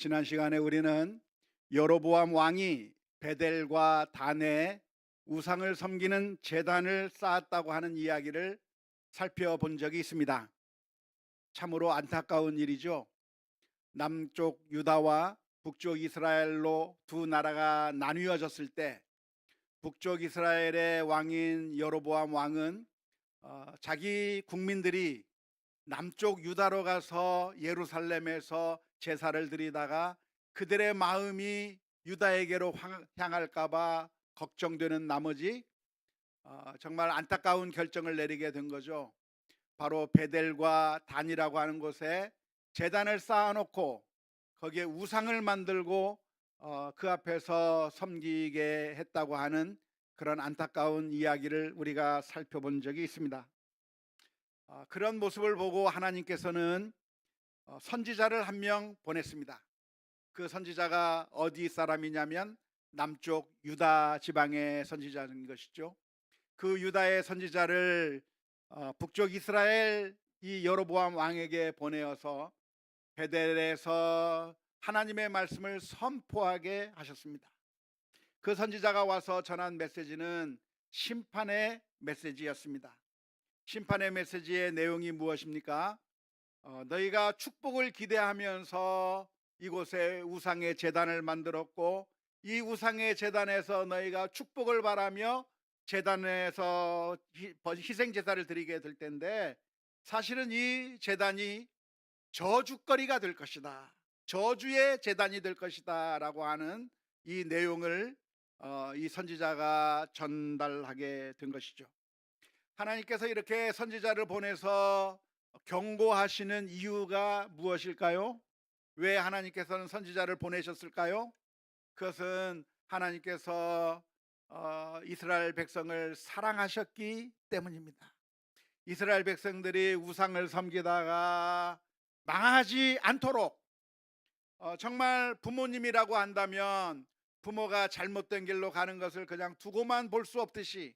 지난 시간에 우리는 여로보암 왕이 베델과 단에 우상을 섬기는 제단을 쌓았다고 하는 이야기를 살펴본 적이 있습니다. 참으로 안타까운 일이죠. 남쪽 유다와 북쪽 이스라엘로 두 나라가 나뉘어졌을 때 북쪽 이스라엘의 왕인 여로보암 왕은 자기 국민들이 남쪽 유다로 가서 예루살렘에서 제사를 드리다가 그들의 마음이 유다에게로 향할까 봐 걱정되는 나머지 정말 안타까운 결정을 내리게 된 거죠. 바로 베델과 단이라고 하는 곳에 제단을 쌓아놓고 거기에 우상을 만들고 그 앞에서 섬기게 했다고 하는 그런 안타까운 이야기를 우리가 살펴본 적이 있습니다. 그런 모습을 보고 하나님께서는 선지자를 한 명 보냈습니다. 그 선지자가 어디 사람이냐면 남쪽 유다 지방의 선지자인 것이죠. 그 유다의 선지자를 북쪽 이스라엘 이 여로보암 왕에게 보내어서 베델에서 하나님의 말씀을 선포하게 하셨습니다. 그 선지자가 와서 전한 메시지는 심판의 메시지였습니다. 심판의 메시지의 내용이 무엇입니까? 너희가 축복을 기대하면서 이곳에 우상의 제단을 만들었고 이 우상의 제단에서 너희가 축복을 바라며 제단에서 희생 제사를 드리게 될 텐데 사실은 이 제단이 저주거리가 될 것이다. 저주의 제단이 될 것이다 라고 하는 이 내용을 이 선지자가 전달하게 된 것이죠. 하나님께서 이렇게 선지자를 보내서 경고하시는 이유가 무엇일까요? 왜 하나님께서는 선지자를 보내셨을까요? 그것은 하나님께서 이스라엘 백성을 사랑하셨기 때문입니다. 이스라엘 백성들이 우상을 섬기다가 망하지 않도록 정말 부모님이라고 한다면 부모가 잘못된 길로 가는 것을 그냥 두고만 볼 수 없듯이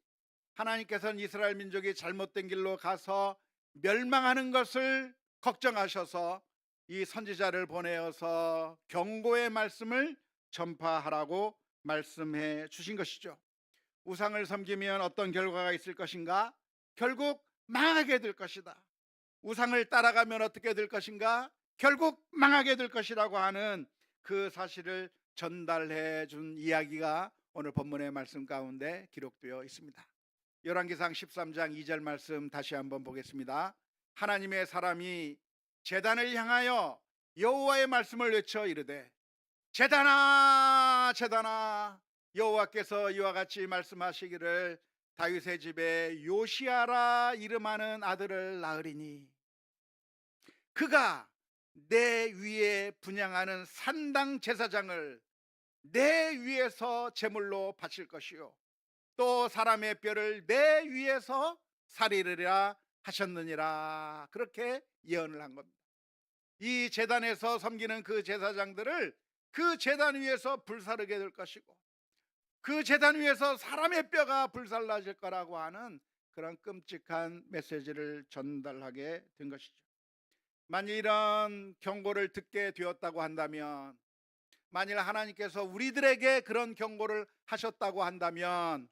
하나님께서는 이스라엘 민족이 잘못된 길로 가서 멸망하는 것을 걱정하셔서 이 선지자를 보내어서 경고의 말씀을 전파하라고 말씀해 주신 것이죠. 우상을 섬기면 어떤 결과가 있을 것인가? 결국 망하게 될 것이다. 우상을 따라가면 어떻게 될 것인가? 결국 망하게 될 것이라고 하는 그 사실을 전달해 준 이야기가 오늘 본문의 말씀 가운데 기록되어 있습니다. 열왕기상 13장 2절 말씀 다시 한번 보겠습니다. 하나님의 사람이 제단을 향하여 여호와의 말씀을 외쳐 이르되 제단아 제단아 여호와께서 이와 같이 말씀하시기를 다윗의 집에 요시아라 이름하는 아들을 낳으리니 그가 내 위에 분향하는 산당 제사장을 내 위에서 제물로 바칠 것이요 또 사람의 뼈를 내 위에서 살리리라 하셨느니라. 그렇게 예언을 한 겁니다. 이 제단에서 섬기는 그 제사장들을 그 제단 위에서 불사르게 될 것이고 그 제단 위에서 사람의 뼈가 불살라질 거라고 하는 그런 끔찍한 메시지를 전달하게 된 것이죠. 만일 이런 경고를 듣게 되었다고 한다면, 만일 하나님께서 우리들에게 그런 경고를 하셨다고 한다면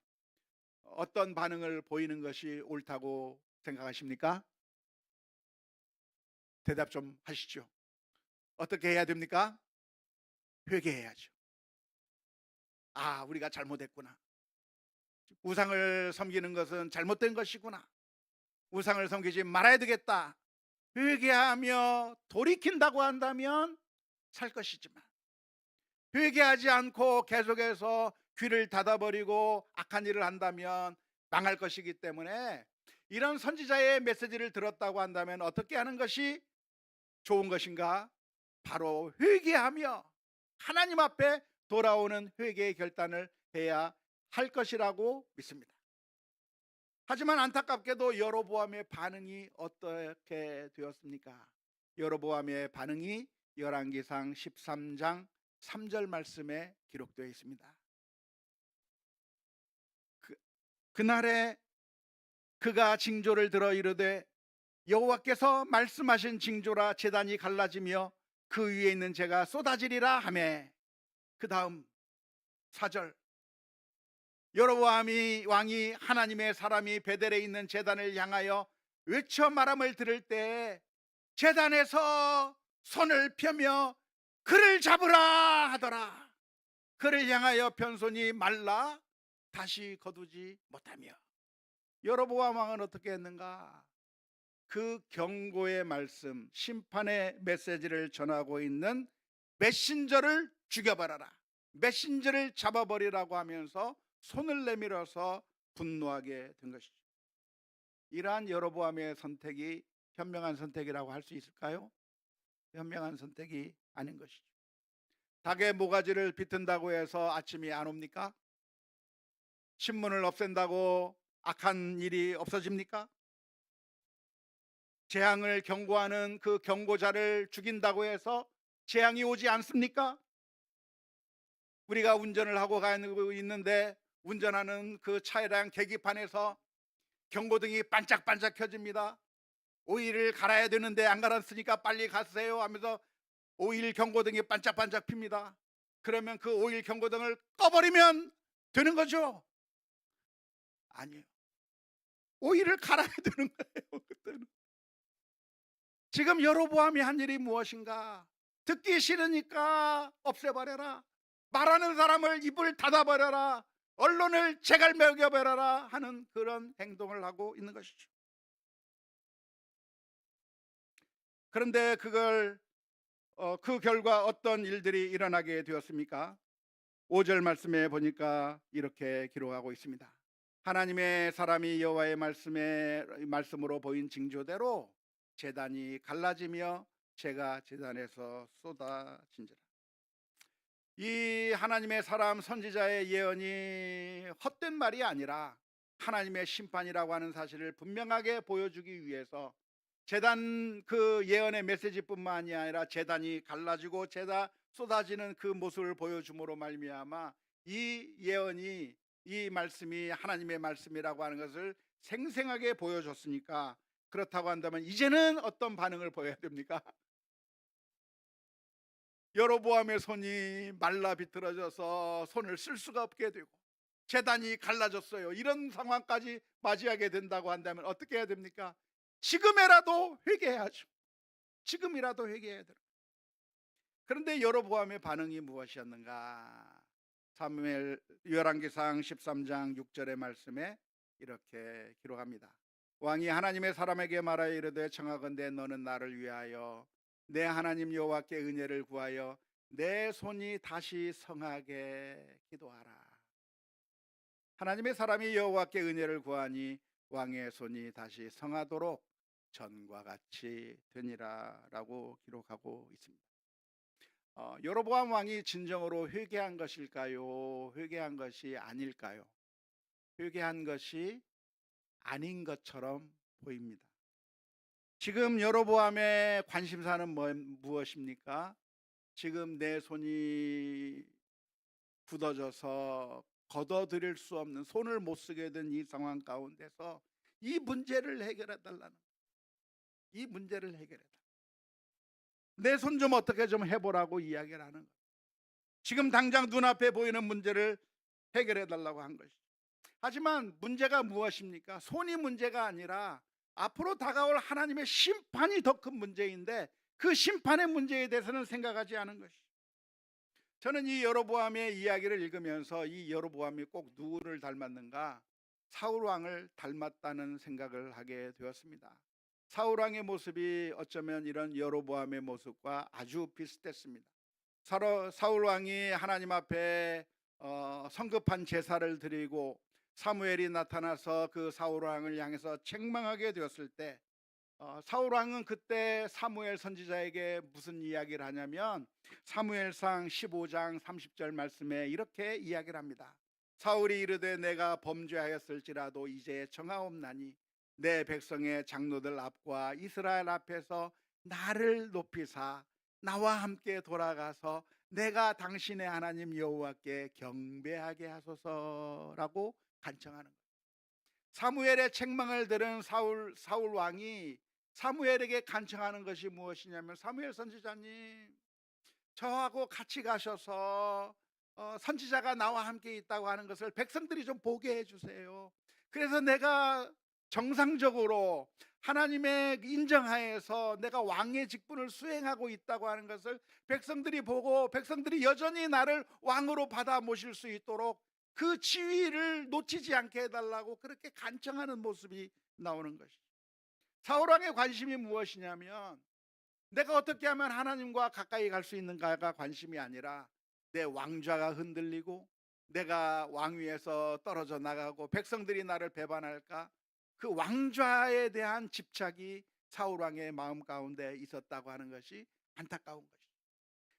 어떤 반응을 보이는 것이 옳다고 생각하십니까? 대답 좀 하시죠. 어떻게 해야 됩니까? 회개해야죠. 우리가 잘못했구나. 우상을 섬기는 것은 잘못된 것이구나. 우상을 섬기지 말아야 되겠다. 회개하며 돌이킨다고 한다면 살 것이지만 회개하지 않고 계속해서 귀를 닫아버리고 악한 일을 한다면 망할 것이기 때문에 이런 선지자의 메시지를 들었다고 한다면 어떻게 하는 것이 좋은 것인가? 바로 회개하며 하나님 앞에 돌아오는 회개의 결단을 해야 할 것이라고 믿습니다. 하지만 안타깝게도 여로보암의 반응이 어떻게 되었습니까? 여로보암의 반응이 열왕기상 13장 3절 말씀에 기록되어 있습니다. 그날에 그가 징조를 들어 이르되 여호와께서 말씀하신 징조라 제단이 갈라지며 그 위에 있는 재가 쏟아지리라 하매, 그 다음 4절, 여로보암이 왕이 하나님의 사람이 베델에 있는 제단을 향하여 외쳐 말함을 들을 때 제단에서 손을 펴며 그를 잡으라 하더라. 그를 향하여 편손이 말라 다시 거두지 못하며. 여로보암 왕은 어떻게 했는가? 그 경고의 말씀, 심판의 메시지를 전하고 있는 메신저를 죽여버려라, 메신저를 잡아버리라고 하면서 손을 내밀어서 분노하게 된 것이죠. 이러한 여로보암의 선택이 현명한 선택이라고 할 수 있을까요? 현명한 선택이 아닌 것이죠. 닭의 모가지를 비튼다고 해서 아침이 안 옵니까? 신문을 없앤다고 악한 일이 없어집니까? 재앙을 경고하는 그 경고자를 죽인다고 해서 재앙이 오지 않습니까? 우리가 운전을 하고 가고 있는데 운전하는 그 차에 대한 계기판에서 경고등이 반짝반짝 켜집니다. 오일을 갈아야 되는데 안 갈았으니까 빨리 가세요 하면서 오일 경고등이 반짝반짝 핍니다. 그러면 그 오일 경고등을 꺼버리면 되는 거죠? 아니에요. 오일을 갈아야 되는 거예요. 그때는. 지금 여로보암이 한 일이 무엇인가? 듣기 싫으니까 없애버려라, 말하는 사람을 입을 닫아버려라, 언론을 제갈매겨버려라 하는 그런 행동을 하고 있는 것이죠. 그런데 그 결과 어떤 일들이 일어나게 되었습니까? 5절 말씀에 보니까 이렇게 기록하고 있습니다. 하나님의 사람이 여호와의 말씀으로 보인 징조대로 제단이 갈라지며 재가 제단에서 쏟아진지라. 이 하나님의 사람 선지자의 예언이 헛된 말이 아니라 하나님의 심판이라고 하는 사실을 분명하게 보여주기 위해서 제단 그 예언의 메시지뿐만이 아니라 제단이 갈라지고 재가 쏟아지는 그 모습을 보여줌으로 말미암아 이 예언이, 이 말씀이 하나님의 말씀이라고 하는 것을 생생하게 보여줬으니까, 그렇다고 한다면 이제는 어떤 반응을 보여야 됩니까? 여로보암의 손이 말라 비틀어져서 손을 쓸 수가 없게 되고 제단이 갈라졌어요. 이런 상황까지 맞이하게 된다고 한다면 어떻게 해야 됩니까? 지금이라도 회개해야죠. 지금이라도 회개해야 돼요. 그런데 여로보암의 반응이 무엇이었는가? 사무엘 열왕기상 13장 6절의 말씀에 이렇게 기록합니다. 왕이 하나님의 사람에게 말하여 이르되 청하건대 너는 나를 위하여 내 하나님 여호와께 은혜를 구하여 내 손이 다시 성하게 기도하라. 하나님의 사람이 여호와께 은혜를 구하니 왕의 손이 다시 성하도록 전과 같이 되니라 라고 기록하고 있습니다. 여로보암 왕이 진정으로 회개한 것일까요? 회개한 것이 아닐까요? 회개한 것이 아닌 것처럼 보입니다. 지금 여로보암의 관심사는 무엇입니까? 지금 내 손이 굳어져서 걷어들일 수 없는, 손을 못 쓰게 된 이 상황 가운데서 이 문제를 해결해 달라는, 이 문제를 해결해 달라, 내 손 좀 어떻게 좀 해보라고 이야기를 하는 거예요. 지금 당장 눈앞에 보이는 문제를 해결해 달라고 한 것이죠. 하지만 문제가 무엇입니까? 손이 문제가 아니라 앞으로 다가올 하나님의 심판이 더 큰 문제인데 그 심판의 문제에 대해서는 생각하지 않은 것이죠. 저는 이 여로보암의 이야기를 읽으면서 이 여로보암이 꼭 누구를 닮았는가? 사울왕을 닮았다는 생각을 하게 되었습니다. 사울왕의 모습이 어쩌면 이런 여로보암의 모습과 아주 비슷했습니다. 사울왕이 하나님 앞에 성급한 제사를 드리고 사무엘이 나타나서 그 사울왕을 향해서 책망하게 되었을 때 사울왕은 그때 사무엘 선지자에게 무슨 이야기를 하냐면 사무엘상 15장 30절 말씀에 이렇게 이야기를 합니다. 사울이 이르되 내가 범죄하였을지라도 이제 청하옵나니 내 백성의 장로들 앞과 이스라엘 앞에서 나를 높이사 나와 함께 돌아가서 내가 당신의 하나님 여호와께 경배하게 하소서라고 간청하는 거예요. 사무엘의 책망을 들은 사울 왕이 사무엘에게 간청하는 것이 무엇이냐면, 사무엘 선지자님, 저하고 같이 가셔서 선지자가 나와 함께 있다고 하는 것을 백성들이 좀 보게 해주세요. 그래서 내가 정상적으로 하나님의 인정하에서 내가 왕의 직분을 수행하고 있다고 하는 것을 백성들이 보고, 백성들이 여전히 나를 왕으로 받아 모실 수 있도록 그 지위를 놓치지 않게 해달라고 그렇게 간청하는 모습이 나오는 것이죠. 사울왕의 관심이 무엇이냐면, 내가 어떻게 하면 하나님과 가까이 갈 수 있는가가 관심이 아니라, 내 왕좌가 흔들리고 내가 왕위에서 떨어져 나가고 백성들이 나를 배반할까, 그 왕좌에 대한 집착이 사울왕의 마음 가운데 있었다고 하는 것이 안타까운 것이죠.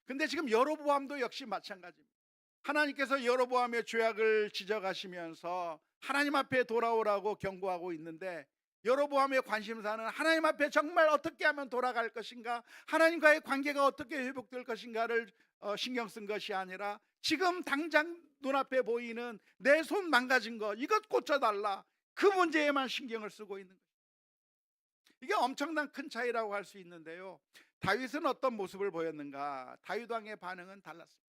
근데 지금 여로보암도 역시 마찬가지입니다. 하나님께서 여로보암의 죄악을 지적하시면서 하나님 앞에 돌아오라고 경고하고 있는데, 여로보암의 관심사는 하나님 앞에 정말 어떻게 하면 돌아갈 것인가, 하나님과의 관계가 어떻게 회복될 것인가를 신경 쓴 것이 아니라, 지금 당장 눈앞에 보이는 내 손 망가진 거, 이것 고쳐달라, 그 문제에만 신경을 쓰고 있는 거예요. 이게 엄청난 큰 차이라고 할 수 있는데요, 다윗은 어떤 모습을 보였는가? 다윗 왕의 반응은 달랐습니다.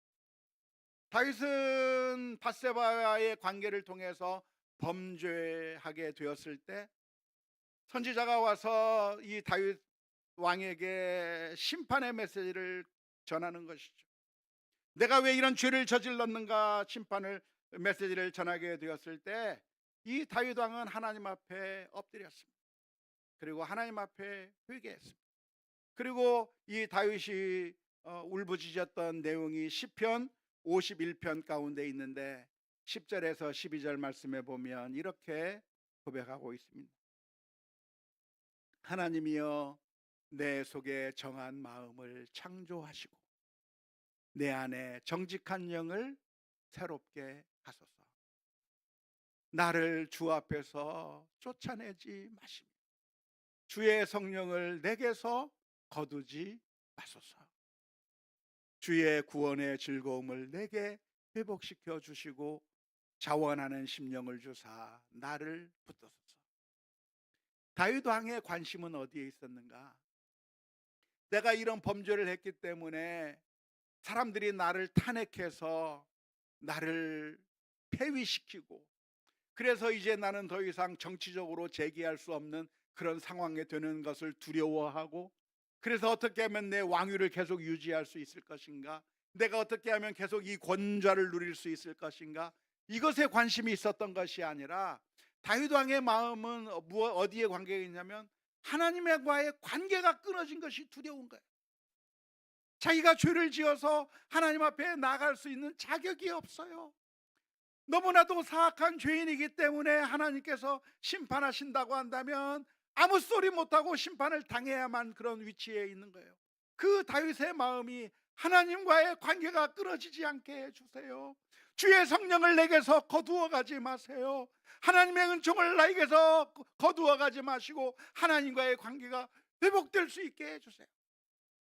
다윗은 밧세바와의 관계를 통해서 범죄하게 되었을 때, 선지자가 와서 이 다윗 왕에게 심판의 메시지를 전하는 것이죠. 내가 왜 이런 죄를 저질렀는가, 심판을 메시지를 전하게 되었을 때, 이 다윗 왕은 하나님 앞에 엎드렸습니다. 그리고 하나님 앞에 회개했습니다. 그리고 이 다윗이 울부짖었던 내용이 시편 51편 가운데 있는데, 10절에서 12절 말씀에 보면 이렇게 고백하고 있습니다. 하나님이여, 내 속에 정한 마음을 창조하시고 내 안에 정직한 영을 새롭게 하소서. 나를 주 앞에서 쫓아내지 마시며 주의 성령을 내게서 거두지 마소서. 주의 구원의 즐거움을 내게 회복시켜 주시고 자원하는 심령을 주사 나를 붙드소서. 다윗 왕의 관심은 어디에 있었는가? 내가 이런 범죄를 했기 때문에 사람들이 나를 탄핵해서 나를 폐위시키고, 그래서 이제 나는 더 이상 정치적으로 재기할 수 없는 그런 상황에 되는 것을 두려워하고, 그래서 어떻게 하면 내 왕위를 계속 유지할 수 있을 것인가, 내가 어떻게 하면 계속 이 권좌를 누릴 수 있을 것인가, 이것에 관심이 있었던 것이 아니라, 다윗 왕의 마음은 어디에 관계가 있냐면, 하나님과의 관계가 끊어진 것이 두려운 거예요. 자기가 죄를 지어서 하나님 앞에 나갈 수 있는 자격이 없어요. 너무나도 사악한 죄인이기 때문에 하나님께서 심판하신다고 한다면 아무 소리 못하고 심판을 당해야만 그런 위치에 있는 거예요. 그 다윗의 마음이, 하나님과의 관계가 끊어지지 않게 해주세요. 주의 성령을 내게서 거두어 가지 마세요. 하나님의 은총을 나에게서 거두어 가지 마시고 하나님과의 관계가 회복될 수 있게 해주세요.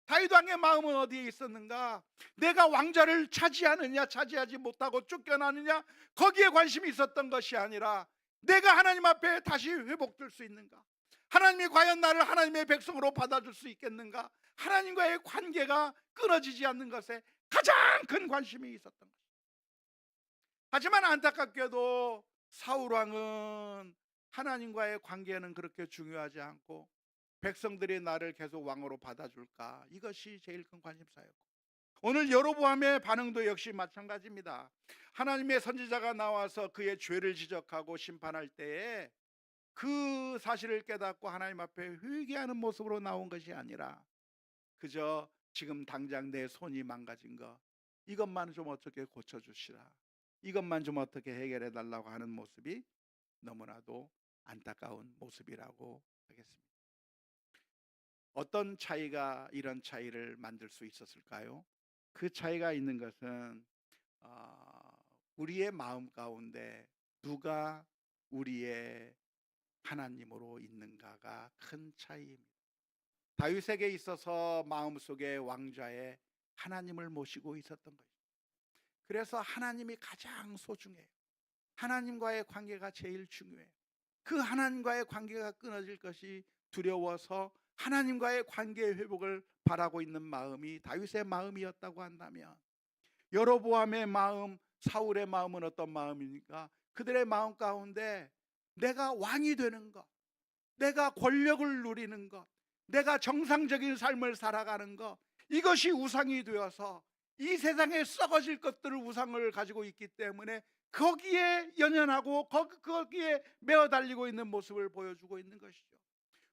다윗 왕의 마음은 어디에 있었는가? 내가 왕좌를 차지하느냐 차지하지 못하고 쫓겨나느냐, 거기에 관심이 있었던 것이 아니라, 내가 하나님 앞에 다시 회복될 수 있는가, 하나님이 과연 나를 하나님의 백성으로 받아줄 수 있겠는가, 하나님과의 관계가 끊어지지 않는 것에 가장 큰 관심이 있었던 것입니다. 하지만 안타깝게도 사울 왕은 하나님과의 관계는 그렇게 중요하지 않고, 백성들이 나를 계속 왕으로 받아줄까, 이것이 제일 큰 관심사였고, 오늘 여로보암의 반응도 역시 마찬가지입니다. 하나님의 선지자가 나와서 그의 죄를 지적하고 심판할 때에 그 사실을 깨닫고 하나님 앞에 회개하는 모습으로 나온 것이 아니라, 그저 지금 당장 내 손이 망가진 거, 이것만 좀 어떻게 고쳐주시라, 이것만 좀 어떻게 해결해 달라고 하는 모습이 너무나도 안타까운 모습이라고 하겠습니다. 어떤 차이가 이런 차이를 만들 수 있었을까요? 그 차이가 있는 것은 우리의 마음 가운데 누가 우리의 하나님으로 있는가가 큰 차이입니다. 다윗에게 있어서 마음속에 왕좌에 하나님을 모시고 있었던 것입니다. 그래서 하나님이 가장 소중해요. 하나님과의 관계가 제일 중요해요. 그 하나님과의 관계가 끊어질 것이 두려워서 하나님과의 관계 회복을 바라고 있는 마음이 다윗의 마음이었다고 한다면, 여로보암의 마음, 사울의 마음은 어떤 마음입니까? 그들의 마음 가운데 내가 왕이 되는 것, 내가 권력을 누리는 것, 내가 정상적인 삶을 살아가는 것, 이것이 우상이 되어서 이 세상에 썩어질 것들을 우상을 가지고 있기 때문에 거기에 연연하고 거기에 매어 달리고 있는 모습을 보여주고 있는 것이죠.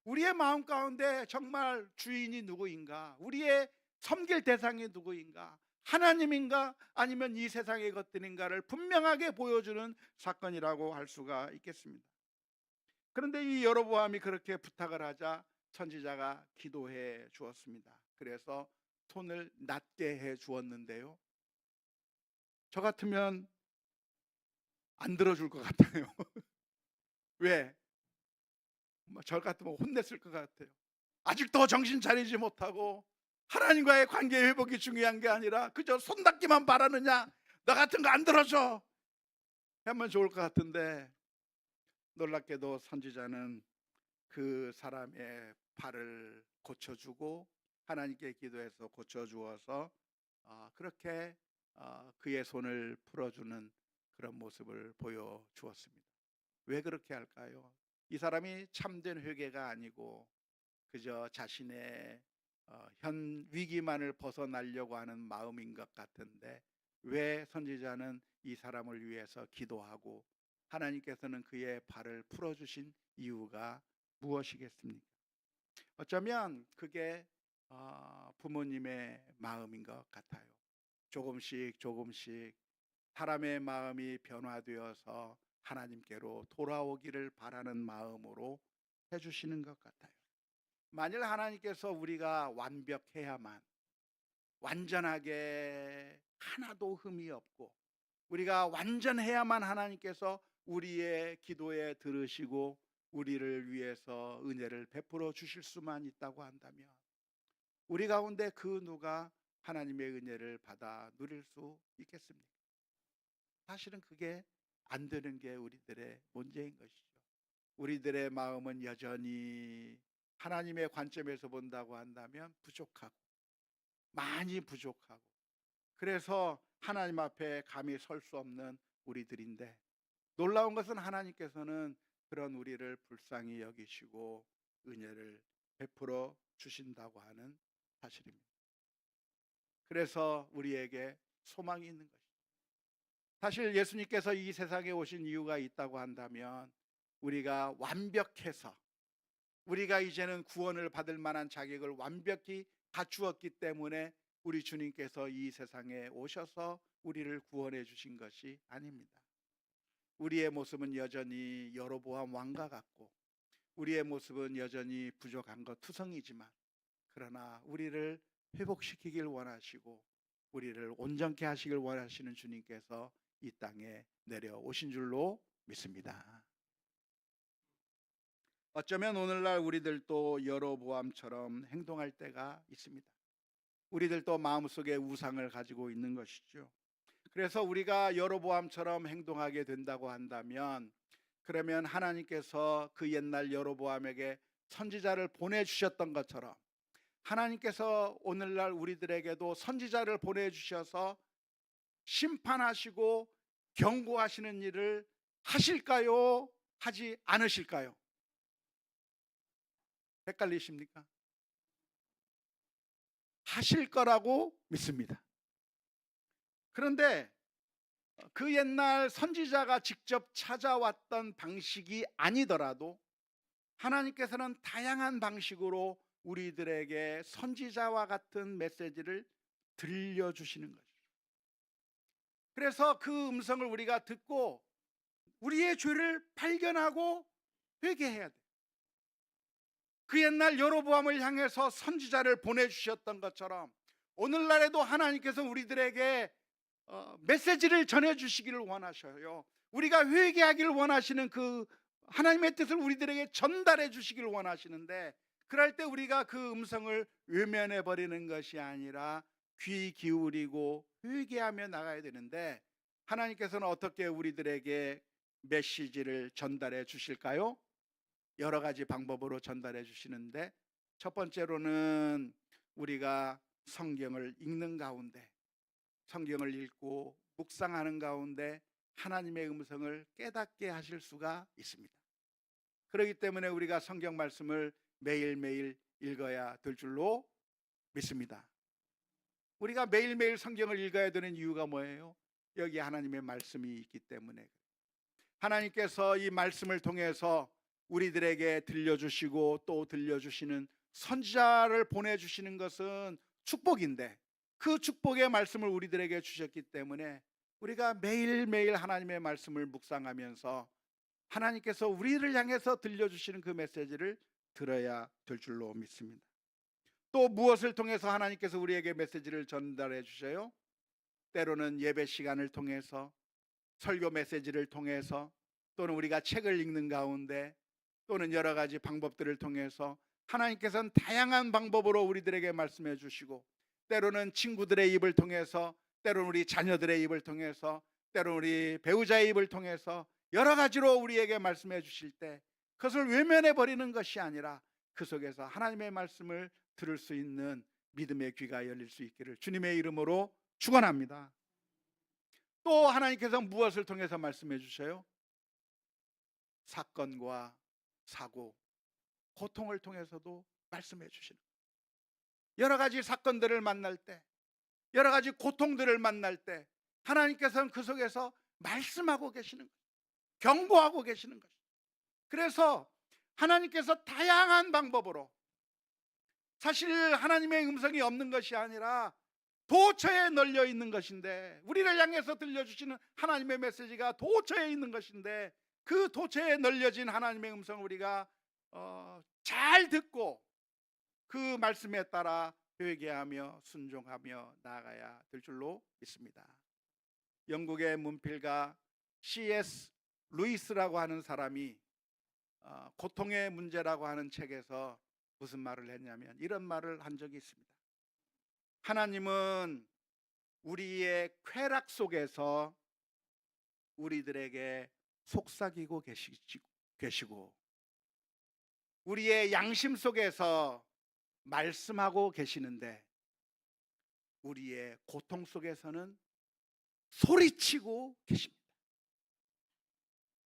우리의 마음 가운데 정말 주인이 누구인가? 우리의 섬길 대상이 누구인가? 하나님인가? 아니면 이 세상의 것들인가를 분명하게 보여주는 사건이라고 할 수가 있겠습니다. 그런데 이 여로보암이 그렇게 부탁을 하자 선지자가 기도해 주었습니다. 그래서 손을 낮게 해 주었는데요, 저 같으면 안 들어줄 것 같아요. 왜? 저 같으면 혼냈을 것 같아요. 아직도 정신 차리지 못하고 하나님과의 관계 회복이 중요한 게 아니라 그저 손 닿기만 바라느냐, 너 같은 거 안 들어줘 하면 좋을 것 같은데, 놀랍게도 선지자는 그 사람의 발을 고쳐주고 하나님께 기도해서 고쳐주어서 그렇게 그의 손을 풀어주는 그런 모습을 보여주었습니다. 왜 그렇게 할까요? 이 사람이 참된 회개가 아니고 그저 자신의 현 위기만을 벗어나려고 하는 마음인 것 같은데, 왜 선지자는 이 사람을 위해서 기도하고 하나님께서는 그의 발을 풀어주신 이유가 무엇이겠습니까? 어쩌면 그게 부모님의 마음인 것 같아요. 조금씩 조금씩 사람의 마음이 변화되어서 하나님께로 돌아오기를 바라는 마음으로 해주시는 것 같아요. 만일 하나님께서 우리가 완벽해야만, 완전하게 하나도 흠이 없고 우리가 완전해야만 하나님께서 우리의 기도에 들으시고 우리를 위해서 은혜를 베풀어 주실 수만 있다고 한다면, 우리 가운데 그 누가 하나님의 은혜를 받아 누릴 수 있겠습니까? 사실은 그게 안 되는 게 우리들의 문제인 것이죠. 우리들의 마음은 여전히 하나님의 관점에서 본다고 한다면 부족하고, 많이 부족하고, 그래서 하나님 앞에 감히 설 수 없는 우리들인데, 놀라운 것은 하나님께서는 그런 우리를 불쌍히 여기시고 은혜를 베풀어 주신다고 하는 사실입니다. 그래서 우리에게 소망이 있는 것입니다. 사실 예수님께서 이 세상에 오신 이유가 있다고 한다면, 우리가 완벽해서, 우리가 이제는 구원을 받을 만한 자격을 완벽히 갖추었기 때문에 우리 주님께서 이 세상에 오셔서 우리를 구원해 주신 것이 아닙니다. 우리의 모습은 여전히 여로보암 왕과 같고, 우리의 모습은 여전히 부족한 것 투성이지만, 그러나 우리를 회복시키길 원하시고 우리를 온전케 하시길 원하시는 주님께서 이 땅에 내려오신 줄로 믿습니다. 어쩌면 오늘날 우리들도 여로보암처럼 행동할 때가 있습니다. 우리들도 마음속에 우상을 가지고 있는 것이죠. 그래서 우리가 여로보암처럼 행동하게 된다고 한다면, 그러면 하나님께서 그 옛날 여로보암에게 선지자를 보내주셨던 것처럼 하나님께서 오늘날 우리들에게도 선지자를 보내주셔서 심판하시고 경고하시는 일을 하실까요? 하지 않으실까요? 헷갈리십니까? 하실 거라고 믿습니다. 그런데 그 옛날 선지자가 직접 찾아왔던 방식이 아니더라도 하나님께서는 다양한 방식으로 우리들에게 선지자와 같은 메시지를 들려주시는 거죠. 그래서 그 음성을 우리가 듣고 우리의 죄를 발견하고 회개해야 돼요. 그 옛날 여로보암을 향해서 선지자를 보내주셨던 것처럼 오늘날에도 하나님께서 우리들에게 메시지를 전해주시기를 원하셔요. 우리가 회개하기를 원하시는 그 하나님의 뜻을 우리들에게 전달해 주시기를 원하시는데, 그럴 때 우리가 그 음성을 외면해 버리는 것이 아니라 귀 기울이고 회개하며 나가야 되는데, 하나님께서는 어떻게 우리들에게 메시지를 전달해 주실까요? 여러 가지 방법으로 전달해 주시는데, 첫 번째로는 우리가 성경을 읽는 가운데, 성경을 읽고 묵상하는 가운데 하나님의 음성을 깨닫게 하실 수가 있습니다. 그렇기 때문에 우리가 성경 말씀을 매일매일 읽어야 될 줄로 믿습니다. 우리가 매일매일 성경을 읽어야 되는 이유가 뭐예요? 여기 하나님의 말씀이 있기 때문에. 하나님께서 이 말씀을 통해서 우리들에게 들려주시고 또 들려주시는 선지자를 보내주시는 것은 축복인데, 그 축복의 말씀을 우리들에게 주셨기 때문에 우리가 매일매일 하나님의 말씀을 묵상하면서 하나님께서 우리를 향해서 들려주시는 그 메시지를 들어야 될 줄로 믿습니다. 또 무엇을 통해서 하나님께서 우리에게 메시지를 전달해 주셔요? 때로는 예배 시간을 통해서, 설교 메시지를 통해서, 또는 우리가 책을 읽는 가운데, 또는 여러 가지 방법들을 통해서 하나님께서는 다양한 방법으로 우리들에게 말씀해 주시고, 때로는 친구들의 입을 통해서, 때로는 우리 자녀들의 입을 통해서, 때로는 우리 배우자의 입을 통해서 여러 가지로 우리에게 말씀해 주실 때, 그것을 외면해 버리는 것이 아니라 그 속에서 하나님의 말씀을 들을 수 있는 믿음의 귀가 열릴 수 있기를 주님의 이름으로 축원합니다. 또 하나님께서 무엇을 통해서 말씀해 주셔요? 사건과 사고, 고통을 통해서도 말씀해 주시는, 여러 가지 사건들을 만날 때, 여러 가지 고통들을 만날 때 하나님께서는 그 속에서 말씀하고 계시는 거예요. 경고하고 계시는 것이죠. 그래서 하나님께서 다양한 방법으로, 사실 하나님의 음성이 없는 것이 아니라 도처에 널려 있는 것인데, 우리를 향해서 들려주시는 하나님의 메시지가 도처에 있는 것인데, 그 도처에 널려진 하나님의 음성을 우리가 잘 듣고 그 말씀에 따라 회개하며 순종하며 나아가야 될 줄로 믿습니다. 영국의 문필가 C.S. 루이스라고 하는 사람이 고통의 문제라고 하는 책에서 무슨 말을 했냐면 이런 말을 한 적이 있습니다. 하나님은 우리의 쾌락 속에서 우리들에게 속삭이고 계시고, 우리의 양심 속에서 말씀하고 계시는데, 우리의 고통 속에서는 소리치고 계십니다.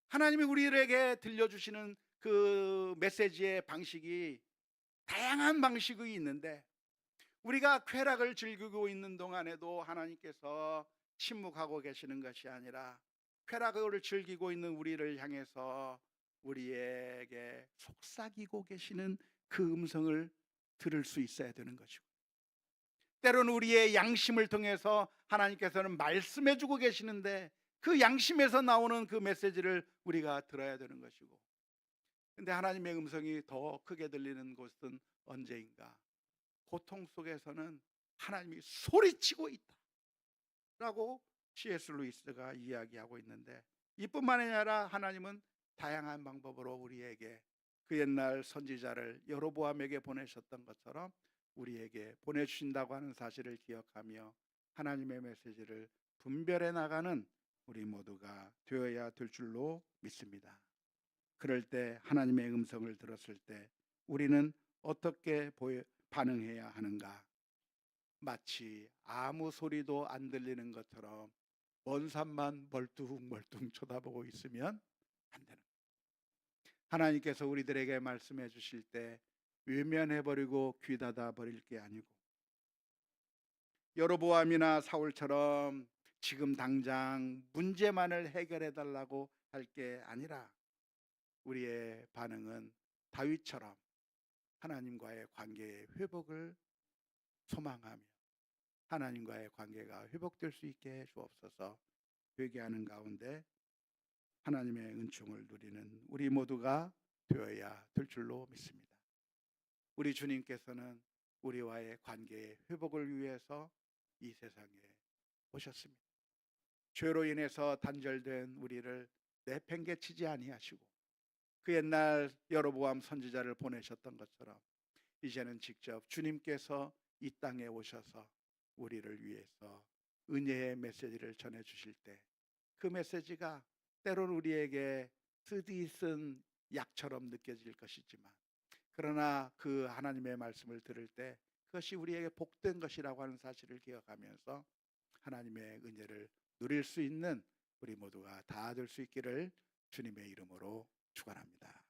하나님이 우리에게 들려주시는 그 메시지의 방식이 다양한 방식이 있는데, 우리가 쾌락을 즐기고 있는 동안에도 하나님께서 침묵하고 계시는 것이 아니라 쾌락을 즐기고 있는 우리를 향해서 우리에게 속삭이고 계시는 그 음성을 들을 수 있어야 되는 것이고, 때로는 우리의 양심을 통해서 하나님께서는 말씀해 주고 계시는데 그 양심에서 나오는 그 메시지를 우리가 들어야 되는 것이고, 근데 하나님의 음성이 더 크게 들리는 곳은 언제인가? 고통 속에서는 하나님이 소리치고 있다 라고 C.S. 루이스가 이야기하고 있는데, 이뿐만 아니라 하나님은 다양한 방법으로 우리에게 그 옛날 선지자를 여로보암에게 보내셨던 것처럼 우리에게 보내주신다고 하는 사실을 기억하며 하나님의 메시지를 분별해 나가는 우리 모두가 되어야 될 줄로 믿습니다. 그럴 때 하나님의 음성을 들었을 때 우리는 어떻게 반응해야 하는가? 마치 아무 소리도 안 들리는 것처럼 먼 산만 멀뚱멀뚱 쳐다보고 있으면 안 되는 거예요. 하나님께서 우리들에게 말씀해 주실 때 외면해버리고 귀 닫아버릴 게 아니고, 여로보암이나 사울처럼 지금 당장 문제만을 해결해 달라고 할 게 아니라, 우리의 반응은 다윗처럼 하나님과의 관계의 회복을 소망하며 하나님과의 관계가 회복될 수 있게 주옵소서. 회개하는 가운데 하나님의 은총을 누리는 우리 모두가 되어야 될 줄로 믿습니다. 우리 주님께서는 우리와의 관계의 회복을 위해서 이 세상에 오셨습니다. 죄로 인해서 단절된 우리를 내팽개치지 아니하시고 그 옛날 여로보암 선지자를 보내셨던 것처럼 이제는 직접 주님께서 이 땅에 오셔서 우리를 위해서 은혜의 메시지를 전해 주실 때, 그 메시지가 때로는 우리에게 쓰디쓴 약처럼 느껴질 것이지만 그러나 그 하나님의 말씀을 들을 때 그것이 우리에게 복된 것이라고 하는 사실을 기억하면서 하나님의 은혜를 누릴 수 있는 우리 모두가 다 될 수 있기를 주님의 이름으로 축원합니다.